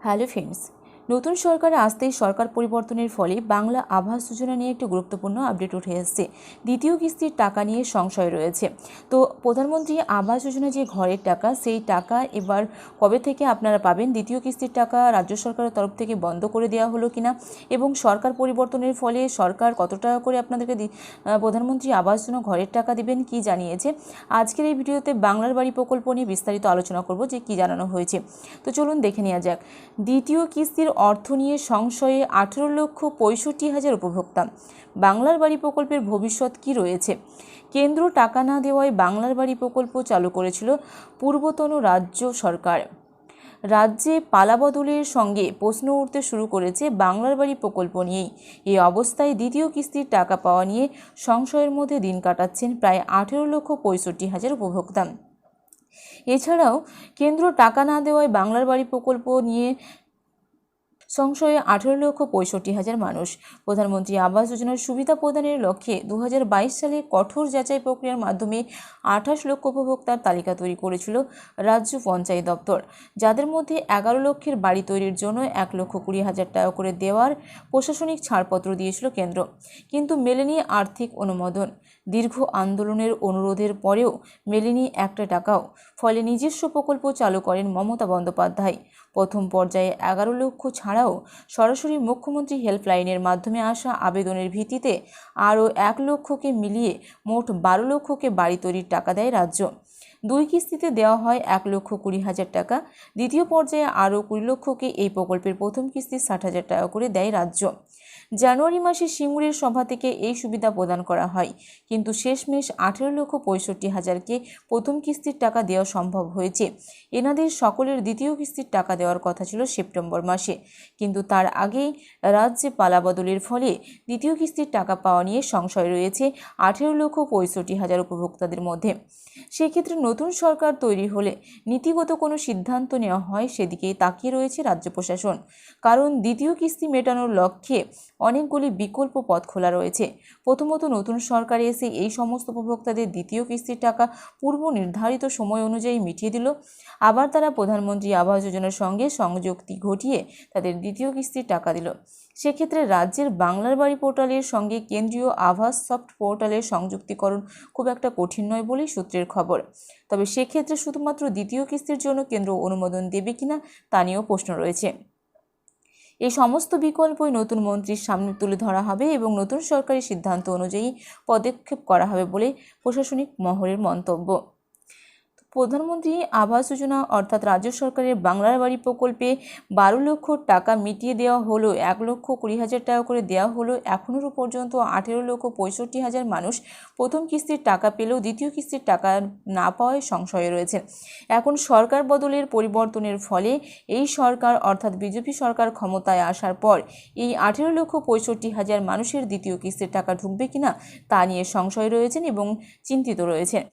Hello friends, নতুন সরকার আসতেই সরকার পরিবর্তনের ফলে বাংলা আবাস যোজনা নিয়ে একটি গুরুত্বপূর্ণ আপডেট উঠে এসেছে। দ্বিতীয় কিস্তির টাকা নিয়ে সংশয় রয়েছে। তো প্রধানমন্ত্রী আবাস যোজনা যে ঘরের টাকা, সেই টাকা এবার কবে থেকে আপনারা পাবেন? দ্বিতীয় কিস্তির টাকা রাজ্য সরকারের তরফ থেকে বন্ধ করে দেওয়া হলো কিনা, এবং সরকার পরিবর্তনের ফলে সরকার কত টাকা করে আপনাদেরকে প্রধানমন্ত্রী আবাস যোজনা ঘরের টাকা দিবেন, কি জানিয়েছে? আজকের এই ভিডিওতে বাংলার বাড়ি প্রকল্প নিয়ে বিস্তারিত আলোচনা করব যে কি জানানো হয়েছে। তো চলুন দেখে নেওয়া যাক। দ্বিতীয় কিস্তির অর্থ নিয়ে সংশয়ে 18,65,000 উপভোক্তা। বাংলার বাড়ি প্রকল্পের ভবিষ্যৎ কি রয়েছে? কেন্দ্র টাকা না দেওয়ায় বাংলার বাড়ি প্রকল্প চালু করেছিল পূর্বতন রাজ্য সরকার। রাজ্যে পালাবদলের সঙ্গে প্রশ্ন উঠতে শুরু করেছে বাংলার বাড়ি প্রকল্প নিয়েই। এই অবস্থায় দ্বিতীয় কিস্তির টাকা পাওয়া নিয়ে সংশয়ের মধ্যে দিন কাটাচ্ছেন প্রায় 18,65,000 উপভোক্তা। এছাড়াও কেন্দ্র টাকা না দেওয়ায় বাংলার বাড়ি প্রকল্প নিয়ে সংশয়ে 18,65,000 মানুষ। প্রধানমন্ত্রী আবাস যোজনার সুবিধা প্রদানের লক্ষ্যে 2022 সালে কঠোর যাচাই প্রক্রিয়ার মাধ্যমে 28 লক্ষ উপভোক্তার তালিকা তৈরি করেছিল রাজ্য পঞ্চায়েত দপ্তর, যাদের মধ্যে 11 লক্ষের বাড়ি তৈরির জন্য 1,20,000 টাকা করে দেওয়ার প্রশাসনিক ছাড়পত্র দিয়েছিল কেন্দ্র, কিন্তু মেলেনি আর্থিক অনুমোদন। দীর্ঘ আন্দোলনের অনুরোধের পরেও মেলেনি একটা টাকাও। ফলে নিজস্ব প্রকল্প চালু করেন মমতা বন্দ্যোপাধ্যায়। প্রথম পর্যায়ে 11 লক্ষ ছাড়াও সরাসরি মুখ্যমন্ত্রী হেল্পলাইনের মাধ্যমে আসা আবেদনের ভিত্তিতে আরও 1 লক্ষকে মিলিয়ে মোট 12 লক্ষকে বাড়ি তৈরির টাকা দেয় রাজ্য। 2 কিস্তিতে দেওয়া হয় 1,20,000 টাকা। দ্বিতীয় পর্যায়ে আরও 20 লক্ষকে এই প্রকল্পের প্রথম কিস্তি 60,000 টাকা করে দেয় রাজ্য। জানুয়ারি মাসে সিঙ্গুরের সভা থেকে এই সুবিধা প্রদান করা হয়, কিন্তু শেষমেশ 18,65,000কে প্রথম কিস্তির টাকা দেওয়া সম্ভব হয়েছে। এনাদের সকলের দ্বিতীয় কিস্তির টাকা দেওয়ার কথা ছিল সেপ্টেম্বর মাসে, কিন্তু তার আগেই রাজ্যে পালাবদলের ফলে দ্বিতীয় কিস্তির টাকা পাওয়া নিয়ে সংশয় রয়েছে 18,65,000 উপভোক্তাদের মধ্যে। সেক্ষেত্রে নতুন সরকার তৈরি হলে নীতিগত কোনো সিদ্ধান্ত নেওয়া হয় সেদিকেই তাকিয়ে রয়েছে রাজ্য প্রশাসন, কারণ দ্বিতীয় কিস্তি মেটানোর লক্ষ্যে অনেকগুলি বিকল্প পথ খোলা রয়েছে। প্রথমত, নতুন সরকার এসে এই সমস্ত উপভোক্তাদের দ্বিতীয় কিস্তির টাকা পূর্ব নির্ধারিত সময় অনুযায়ী মিটিয়ে দিল। আবার তারা প্রধানমন্ত্রী আবাস যোজনার সঙ্গে সংযুক্তি ঘটিয়ে তাদের দ্বিতীয় কিস্তির টাকা দিল। সেক্ষেত্রে রাজ্যের বাংলার বাড়ি পোর্টালের সঙ্গে কেন্দ্রীয় আবাস সফট পোর্টালের সংযুক্তিকরণ খুব একটা কঠিন নয় বলেই সূত্রের খবর। তবে সেক্ষেত্রে শুধুমাত্র দ্বিতীয় কিস্তির জন্য কেন্দ্র অনুমোদন দেবে কিনা তা নিয়েও প্রশ্ন রয়েছে। এই সমস্ত বিকল্পই নতুন মন্ত্রীর সামনে তুলে ধরা হবে এবং নতুন সরকারি সিদ্ধান্ত অনুযায়ী পদক্ষেপ করা হবে বলে প্রশাসনিক মহলের মন্তব্য। প্রধানমন্ত্রী আবাস যোজনা অর্থাৎ রাজ্য সরকারের বাংলার বাড়ি প্রকল্পে 12 লক্ষ টাকা মিটিয়ে দেওয়া হলো, 1,20,000 টাকা করে দেওয়া হলো। এখনও পর্যন্ত 18,65,000 মানুষ প্রথম কিস্তির টাকা পেলেও দ্বিতীয় কিস্তির টাকা না পাওয়ায় সংশয়ে রয়েছে। এখন সরকার বদলের পরিবর্তনের ফলে এই সরকার অর্থাৎ বিজেপি সরকার ক্ষমতায় আসার পর এই 18,65,000 মানুষের দ্বিতীয় কিস্তির টাকা ঢুকবে কিনা তা নিয়ে সংশয় রয়েছেন এবং চিন্তিত রয়েছেন।